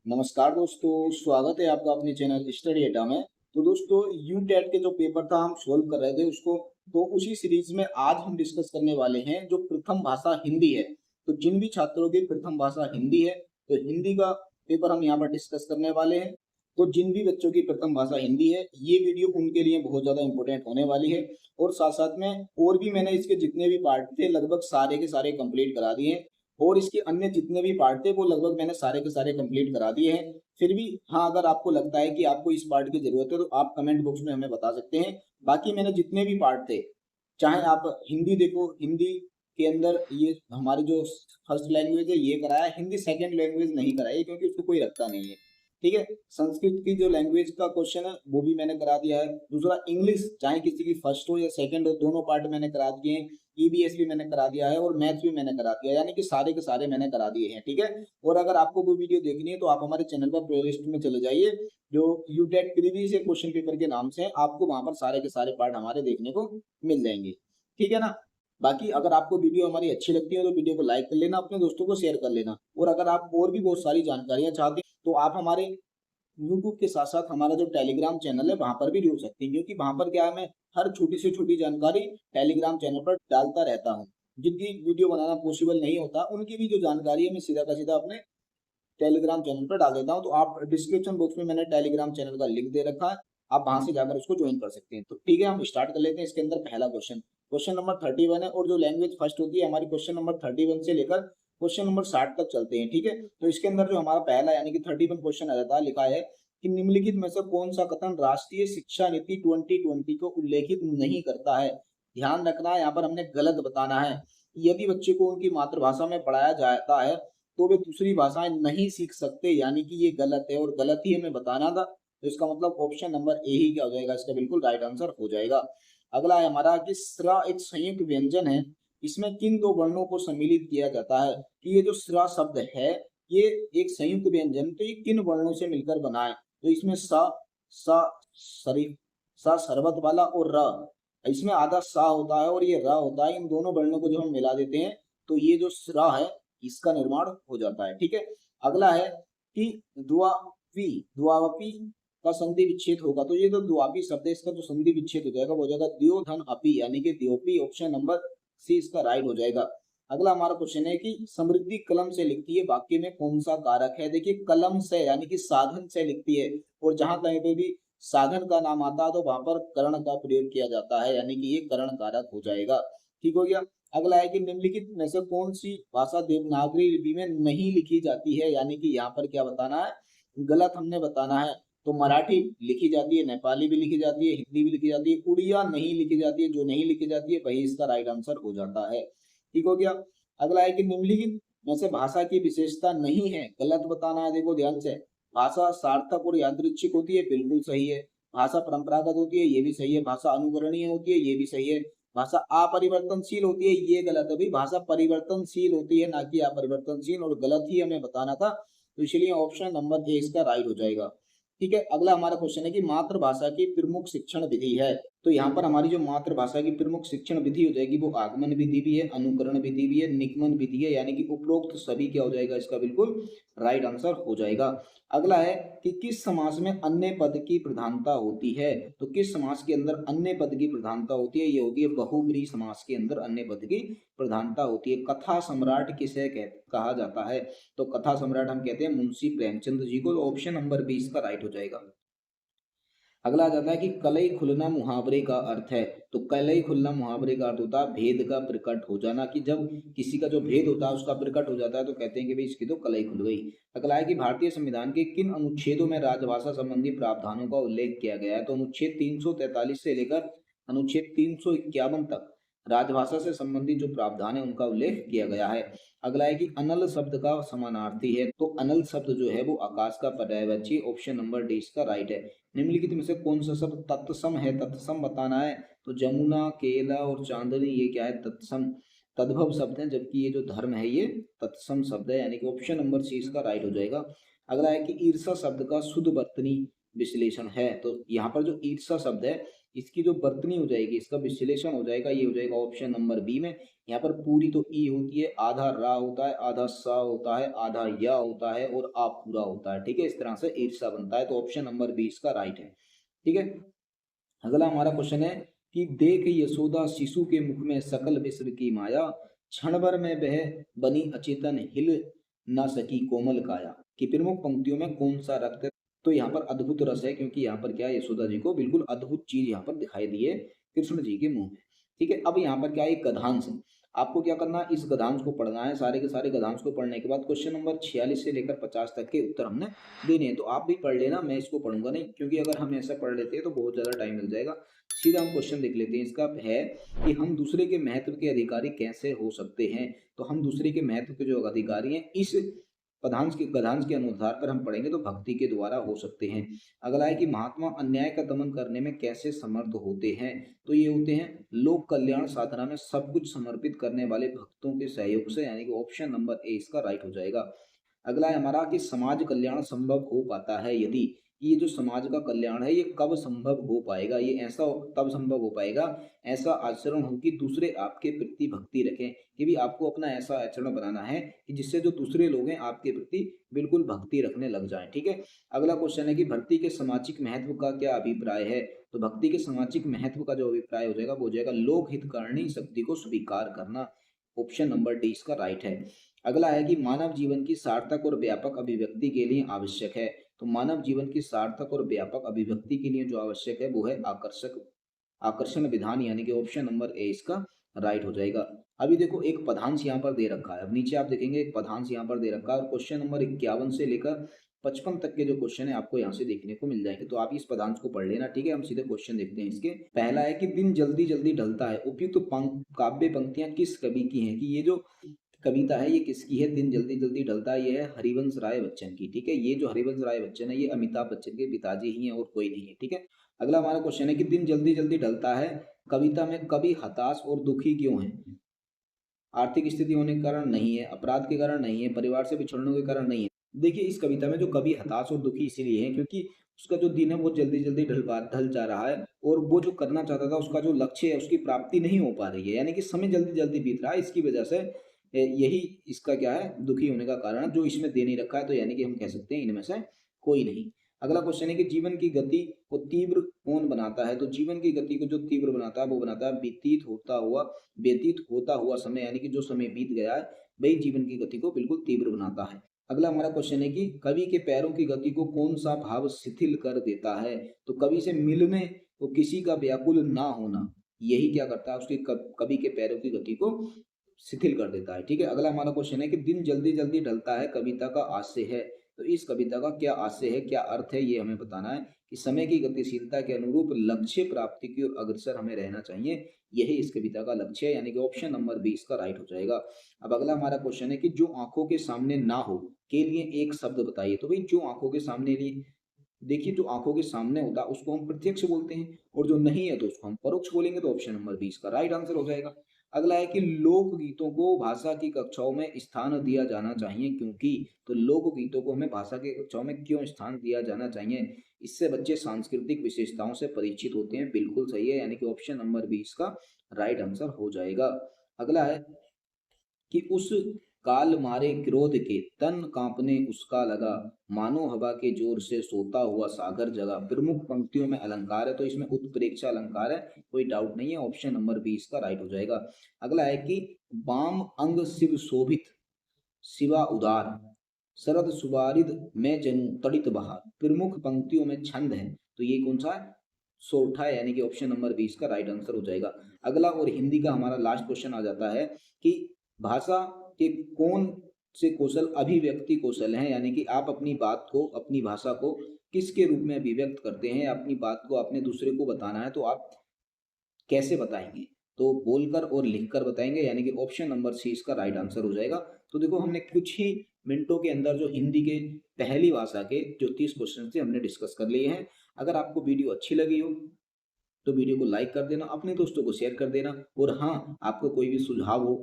नमस्कार दोस्तों, स्वागत है आपका अपने चैनल स्टडी अड्डा में। तो दोस्तों, यू टेट के जो पेपर था हम सोल्व कर रहे थे उसको। तो उसी सीरीज में आज हम डिस्कस करने वाले हैं जो प्रथम भाषा हिंदी है। तो जिन भी छात्रों की प्रथम भाषा हिंदी है तो हिंदी का पेपर हम यहाँ पर डिस्कस करने वाले हैं। तो जिन भी बच्चों की प्रथम भाषा हिंदी है ये वीडियो उनके लिए बहुत ज्यादा इंपॉर्टेंट होने वाली है। और साथ साथ में और भी मैंने इसके जितने भी पार्ट थे लगभग सारे के सारे कंप्लीट करा दिए हैं। और इसके अन्य जितने भी पार्ट थे वो लगभग मैंने सारे के सारे कंप्लीट करा दिए हैं। फिर भी हाँ, अगर आपको लगता है कि आपको इस पार्ट की जरूरत है तो आप कमेंट बॉक्स में हमें बता सकते हैं। बाकी मैंने जितने भी पार्ट थे, चाहे आप हिंदी देखो, हिंदी के अंदर ये हमारी जो फर्स्ट लैंग्वेज है ये कराया, हिंदी सेकेंड लैंग्वेज नहीं कराई क्योंकि उसको कोई रखता नहीं है। ठीक है, संस्कृत की जो लैंग्वेज का क्वेश्चन है वो भी मैंने करा दिया है। दूसरा इंग्लिश, चाहे किसी की फर्स्ट हो या सेकंड हो, दोनों पार्ट मैंने करा दिए हैं। ईबीएस भी मैंने करा दिया है और मैथ्स भी मैंने करा दिया है, यानी कि सारे के सारे मैंने करा दिए हैं। ठीक है, और अगर आपको वो वीडियो देखनी है तो आप हमारे चैनल पर प्लेलिस्ट में चले जाइए, जो यूटेट प्रीवियस क्वेश्चन पेपर के नाम से है, आपको वहां पर सारे के सारे पार्ट हमारे देखने को मिल जाएंगे। ठीक है ना। बाकी अगर आपको वीडियो हमारी अच्छी लगती है तो वीडियो को लाइक कर लेना, अपने दोस्तों को शेयर कर लेना। और अगर आप और भी बहुत सारी जानकारियां चाहते हैं तो आप हमारे यूट्यूब के साथ साथ हमारा जो टेलीग्राम चैनल है वहां पर भी जुड़ सकते हैं, क्योंकि वहां पर क्या है, मैं हर छोटी से छोटी जानकारी टेलीग्राम चैनल पर डालता रहता हूँ। जिनकी वीडियो बनाना पॉसिबल नहीं होता उनकी भी जो जानकारी है मैं सीधा का सीधा अपने टेलीग्राम चैनल पर डाल देता हूँ। तो आप डिस्क्रिप्शन बॉक्स में मैंने टेलीग्राम चैनल का लिंक दे रखा है, आप वहां से जाकर उसको ज्वाइन कर सकते हैं। तो ठीक है, हम स्टार्ट कर लेते हैं। इसके अंदर पहला क्वेश्चन, क्वेश्चन नंबर 31 है। और जो लैंग्वेज फर्स्ट होती है हमारी क्वेश्चन नंबर 31 से लेकर क्वेश्चन नंबर 60 तक चलते हैं। ठीक है, तो इसके अंदर जो हमारा पहला यानी कि 31 क्वेश्चन आ जाता है, लिखा है कि निम्नलिखित में से कौन सा कथन राष्ट्रीय शिक्षा नीति 2020 को उल्लेखित नहीं करता है। ध्यान रखना है, यहाँ पर हमने गलत बताना है। यदि बच्चे को उनकी मातृभाषा में पढ़ाया जाता है तो वे दूसरी भाषाएं नहीं सीख सकते, यानी कि ये गलत है और गलत ही हमें बताना था। तो इसका मतलब ऑप्शन नंबर ए ही क्या हो जाएगा, इसका बिल्कुल राइट आंसर हो जाएगा। अगला है हमारा कि स्रा एक संयुक्त व्यंजन है, इसमें किन दो वर्णों को सम्मिलित किया जाता है। कि ये जो स्रा शब्द है ये एक संयुक्त व्यंजन, तो ये किन वर्णों से मिलकर बना है। तो इसमें सा शरीफ, सा शरबत वाला और र, इसमें आधा सा होता है और ये र होता है। इन दोनों वर्णों को जब हम मिला देते हैं तो ये जो स्रा है इसका निर्माण हो जाता है। ठीक है, अगला है कि द्वापी द्वापी का संधि विच्छेद होगा। तो ये जो द्वापी शब्द है इसका जो संधि विच्छेद हो जाएगा वो हो जाएगा द्योधन अपी, यानी कि द्योपी। ऑप्शन नंबर सी इसका राइट हो जाएगा। अगला हमारा क्वेश्चन है कि समृद्धि कलम से लिखती है, वाक्य में कौन सा कारक है। देखिए, कलम से यानी कि साधन से लिखती है, और जहां कहीं पे भी साधन का नाम आता है तो वहां पर कर्ण का प्रयोग किया जाता है, यानी कि ये कर्ण कारक हो जाएगा। ठीक हो गया। अगला है कि निम्नलिखित में से कौन सी भाषा देवनागरी लिपि में नहीं लिखी जाती है, यानी कि यहाँ पर क्या बताना है, गलत हमने बताना है। तो मराठी लिखी जाती है, नेपाली भी लिखी जाती है, हिंदी भी लिखी जाती है, उड़िया नहीं लिखी जाती है। जो नहीं लिखी जाती है वही इसका राइट आंसर हो जाता है। ठीक हो गया। अगला है कि निम्नलिखित में से भाषा की विशेषता नहीं है, गलत बताना है। देखो ध्यान से, भाषा सार्थक और यादृच्छिक होती है, बिल्कुल सही है। भाषा परंपरागत होती है, ये भी सही है। भाषा अनुकरणीय होती है, ये भी सही है। भाषा अपरिवर्तनशील होती है, ये गलत है भाई। भाषा परिवर्तनशील होती है, ना कि अपरिवर्तनशील, और गलत ही हमें बताना था। तो इसलिए ऑप्शन नंबर ए इसका राइट हो जाएगा। ठीक है, अगला हमारा क्वेश्चन है कि मातृभाषा की प्रमुख शिक्षण विधि है। तो यहाँ पर हमारी जो मातृभाषा की प्रमुख शिक्षण विधि हो जाएगी वो आगमन विधि भी है, अनुकरण विधि भी है, निगमन विधि है, यानी कि उपरोक्त सभी क्या हो जाएगा, इसका बिल्कुल राइट आंसर हो जाएगा। अगला है कि किस समास में अन्य पद की प्रधानता होती है। तो किस समास के अंदर अन्य पद की प्रधानता होती है, ये होती है बहुब्रीहि समास के अंदर अन्य पद की प्रधानता होती है। कथा सम्राट किसे कहा जाता है। तो कथा सम्राट हम कहते हैं मुंशी प्रेमचंद जी को। तो ऑप्शन नंबर बी इसका राइट हो जाएगा। अगला आ जाता है कि कलई खुलना मुहावरे का अर्थ है। तो कलई खुलना मुहावरे का अर्थ होता है भेद का प्रकट हो जाना, कि जब किसी का जो भेद होता है उसका प्रकट हो जाता है तो कहते हैं कि भाई इसकी तो कलई खुल गई। अगला है कि भारतीय संविधान के किन अनुच्छेदों में राजभाषा संबंधी प्रावधानों का उल्लेख किया गया है। तो अनुच्छेद 343 से लेकर अनुच्छेद 351 तक राजभाषा से संबंधित जो प्रावधान है उनका उल्लेख किया गया है। अगला है कि अनल शब्द का समानार्थी है। तो अनल शब्द जो है वो आकाश का पर्यायवाची। ऑप्शन नंबर डी इसका राइट है। निम्नलिखित में से कौन सा शब्द तत्सम है, तत्सम बताना है। तो जमुना, केला और चांदनी ये क्या है, तत्सम तद्भव शब्द है, जबकि ये जो धर्म है ये तत्सम शब्द है, यानी कि ऑप्शन नंबर सी इसका राइट हो जाएगा। अगला है कि ईर्षा शब्द का शुद्ध वर्तनी विश्लेषण है। तो यहाँ पर जो ईर्षा शब्द है इसकी जो वर्तनी हो जाएगी, इसका विश्लेषण हो जाएगा, ये हो जाएगा ऑप्शन नंबर बी में। यहाँ पर पूरी तो ई होती है, आधा रा होता है, आधा सा होता है, आधा या होता है और आ पूरा होता है। ठीक है, इस तरह से ईर्षा बनता है। तो ऑप्शन नंबर बी इसका राइट है। ठीक है, अगला हमारा क्वेश्चन है कि देख यशोदा शिशु के मुख में सकल विश्व की माया, क्षण भर में वह बनी अचेतन, हिल न सकी कोमल काया, कि प्रमुख पंक्तियों में कौन सा रक्त है? तो यहाँ पर अद्भुत रस है, क्योंकि यहाँ पर क्या है, यशोदा जी को बिल्कुल अद्भुत चीज यहाँ पर दिखाई दी है कृष्ण जी के मुंह में। ठीक है, अब यहाँ पर क्या है, एक गधांश है। आपको क्या करना है, इस गधांश को पढ़ना है। सारे के सारे गधांश को पढ़ने के बाद क्वेश्चन नंबर 46 से लेकर 50 तक के उत्तर हमने देने हैं। तो आप भी पढ़ लेना, मैं इसको पढ़ूंगा नहीं, क्योंकि अगर हम ऐसा पढ़ लेते हैं तो बहुत ज्यादा टाइम लग जाएगा। सीधा हम क्वेश्चन देख लेते हैं। इसका है कि हम दूसरे के महत्व के अधिकारी कैसे हो सकते हैं। तो हम दूसरे के महत्व के जो अधिकारी हैं, इस गधांश के अनुसार पर हम पढ़ेंगे तो भक्ति के द्वारा हो सकते हैं। अगला है कि महात्मा अन्याय का दमन करने में कैसे समर्थ होते हैं। तो ये होते हैं लोक कल्याण साधना में सब कुछ समर्पित करने वाले भक्तों के सहयोग से, यानी कि ऑप्शन नंबर ए इसका राइट हो जाएगा। अगला है हमारा कि समाज कल्याण संभव हो पाता है यदि, ये जो समाज का कल्याण है ये कब संभव हो पाएगा, ये ऐसा तब संभव हो पाएगा, ऐसा आचरण हो कि दूसरे आपके प्रति भक्ति रखें। कि भी आपको अपना ऐसा आचरण बनाना है कि जिससे जो दूसरे लोग हैं आपके प्रति बिल्कुल भक्ति रखने लग जाएं। ठीक है, अगला क्वेश्चन है कि भक्ति के सामाजिक महत्व का क्या अभिप्राय है। तो भक्ति के सामाजिक महत्व का जो अभिप्राय हो जाएगा वो हो जाएगा लोक हितकारिणी शक्ति को स्वीकार करना। ऑप्शन नंबर डी इसका राइट है। अगला है कि मानव जीवन की सार्थक और व्यापक अभिव्यक्ति के लिए आवश्यक है। तो मानव जीवन की सार्थक और व्यापक अभिव्यक्ति के लिए जो आवश्यक है वो है आकर्षण विधान, यानी कि ऑप्शन नंबर ए इसका राइट हो जाएगा। अभी देखो एक पदांश यहाँ पर दे रखा है, अब नीचे आप देखेंगे एक पदांश यहाँ पर दे रखा है, और क्वेश्चन नंबर 51 से लेकर 55 तक के जो क्वेश्चन है आपको यहाँ से देखने को मिल जाएंगे। तो आप इस पदांश को पढ़ लेना। ठीक है, हम सीधे क्वेश्चन देखते हैं इसके। पहला है कि दिन जल्दी जल्दी ढलता है, उपयुक्त काव्य पंक्तियां किस कवि की हैं। कि ये जो कविता है ये किसकी है, दिन जल्दी जल्दी ढलता है, ये है हरिवंश राय बच्चन की। ठीक है, ये जो हरिवंश राय बच्चन है ये अमिताभ बच्चन के पिताजी ही हैं और कोई नहीं है। ठीक है, अगला हमारा क्वेश्चन है कि दिन जल्दी जल्दी ढलता है कविता में कवि हताश और दुखी क्यों है। आर्थिक स्थिति होने के कारण नहीं है, अपराध के कारण नहीं है, परिवार से बिछड़ने के कारण नहीं है। देखिए इस कविता में जो कवि हताश और दुखी इसीलिए है क्योंकि उसका जो दिन है वो जल्दी जल्दी ढल जा रहा है, और वो जो करना चाहता था उसका जो लक्ष्य है उसकी प्राप्ति नहीं हो पा रही है, यानी कि समय जल्दी जल्दी बीत रहा है। इसकी वजह से यही इसका क्या है, दुखी होने का कारण जो इसमें दे नहीं रखा है। तो यानी कि हम कह सकते हैं इनमें से कोई नहीं। अगला क्वेश्चन है कि जीवन की गति को तीव्र कौन बनाता है। तो जीवन की गति को जो तीव्र बनाता है वो बनाता है व्यतीत होता हुआ समय, यानी कि जो समय बीत गया है वही जीवन की गति को बिल्कुल तीव्र बनाता है। अगला हमारा क्वेश्चन है कि कवि के पैरों की गति को कौन सा भाव शिथिल कर देता है। तो कवि से मिलने तो किसी का व्याकुल ना होना, यही क्या करता है, उसके कवि के पैरों की गति को शिथिल कर देता है। ठीक है, अगला हमारा क्वेश्चन है कि दिन जल्दी जल्दी ढलता है कविता का आशय है। तो इस कविता का क्या आशय है, क्या अर्थ है, ये हमें बताना है कि समय की गतिशीलता के अनुरूप लक्ष्य प्राप्ति की ओर अग्रसर हमें रहना चाहिए, यही इस कविता का लक्ष्य है, यानी कि ऑप्शन नंबर बी इसका राइट हो जाएगा। अब अगला हमारा क्वेश्चन है कि जो आंखों के सामने ना हो के लिए एक शब्द बताइए। तो भाई जो आंखों के सामने नहीं, देखिए जो आंखों के सामने होता है उसको हम प्रत्यक्ष बोलते हैं, और जो नहीं है तो उसको हम परोक्ष बोलेंगे। तो ऑप्शन नंबर बी इसका राइट आंसर हो जाएगा। अगला है कि लोकगीतों को भाषा की कक्षाओं में स्थान दिया जाना चाहिए क्योंकि। तो लोकगीतों को हमें भाषा की कक्षाओं में क्यों स्थान दिया जाना चाहिए, इससे बच्चे सांस्कृतिक विशेषताओं से परिचित होते हैं। बिल्कुल सही है, यानी कि ऑप्शन नंबर बी इसका राइट आंसर हो जाएगा। अगला है कि उस काल मारे क्रोध के तन कांपने उसका लगा, मानो हवा के जोर से सोता हुआ सागर जगा। प्रमुख पंक्तियों में अलंकार है, तो इसमें उत्प्रेक्षा अलंकार है, कोई डाउट नहीं है, ऑप्शन नंबर बी इसका राइट हो जाएगा। अगला है कि वाम अंग शिव शोभित शिवा उदार, शरद सुबारिद में जनु तड़ित बहार। प्रमुख पंक्तियों में छंद है, तो ये कौन सा है, सोरठा है, यानी कि ऑप्शन नंबर बी इसका राइट आंसर हो जाएगा। अगला और हिंदी का हमारा लास्ट क्वेश्चन आ जाता है कि भाषा के कौन से कौशल अभिव्यक्ति कौशल हैं, यानी कि आप अपनी बात को, अपनी भाषा को किसके रूप में अभिव्यक्त करते हैं। अपनी बात को अपने दूसरे को बताना है तो आप कैसे बताएंगे, तो बोलकर और लिखकर बताएंगे, यानी कि ऑप्शन नंबर सी इसका राइट आंसर हो जाएगा। तो देखो हमने कुछ ही मिनटों के अंदर जो हिंदी के पहली भाषा के जो 30 क्वेश्चन थे हमने डिस्कस कर लिए हैं। अगर आपको वीडियो अच्छी लगी हो तो वीडियो को लाइक कर देना, अपने दोस्तों को शेयर कर देना, और हाँ आपको कोई भी सुझाव हो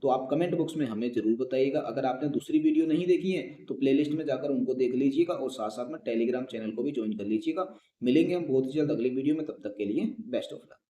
तो आप कमेंट बॉक्स में हमें जरूर बताइएगा। अगर आपने दूसरी वीडियो नहीं देखी है तो प्लेलिस्ट में जाकर उनको देख लीजिएगा और साथ साथ में टेलीग्राम चैनल को भी ज्वाइन कर लीजिएगा। मिलेंगे हम बहुत ही जल्द अगली वीडियो में, तब तक के लिए बेस्ट ऑफ लक।